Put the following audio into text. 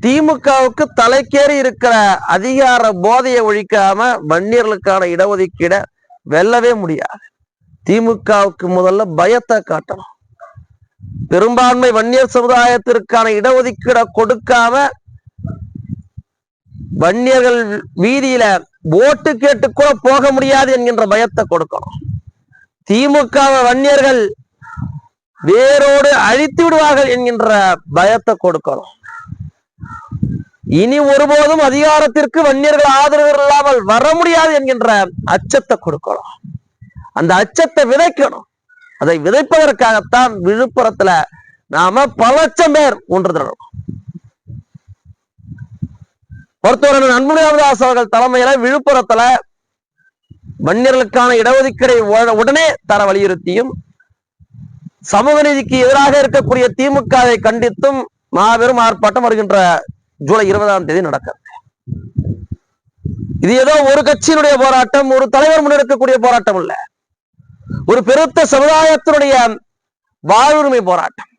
திமுகவுக்கு தலைக்கேறி இருக்கிற அதிகார போதையை ஒழிக்காம வன்னியர்களுக்கான இடஒதுக்கீட வெல்லவே முடியாது. திமுகவுக்கு முதல்ல பயத்தை காட்டணும். பெரும்பான்மை வன்னியர் சமுதாயத்திற்கான இடஒதுக்கீட கொடுக்காம வன்னியர்கள் வீதியில ஓட்டு கேட்டு கூட போக முடியாது என்கின்ற பயத்தை கொடுக்கணும். திமுக வன்னியர்கள் வேரோடு அழித்து விடுவார்கள் என்கின்ற பயத்தை கொடுக்கணும். இனி ஒருபோதும் அதிகாரத்திற்கு வன்னியர்கள் ஆதரவு இல்லாமல் வர முடியாது என்கின்ற அச்சத்தை கொடுக்கணும். அந்த அச்சத்தை விதைக்கணும். அதை விதைப்பதற்காகத்தான் விழுப்புரத்துல நாம பல லட்சம் பேர் ஒன்று திரளும். மருத்துவர் அன்புமணி ராமதாஸ் அவர்கள் தலைமையில விழுப்புரத்துல வன்னியர்களுக்கான இடஒதுக்கீடை உடனே தர வலியுறுத்தியும் சமூக நீதிக்கு எதிராக இருக்கக்கூடிய திமுகவை கண்டித்தும் மாபெரும் ஆர்ப்பாட்டம் வருகின்ற ஜூலை 20ஆம் தேதி நடக்கிறது. இது ஏதோ ஒரு கட்சியினுடைய போராட்டம், ஒரு தலைவர் முன்னெடுக்கக்கூடிய போராட்டம் இல்ல, ஒரு பெருத்த சமுதாயத்தினுடைய வாழ்வுரிமை போராட்டம்.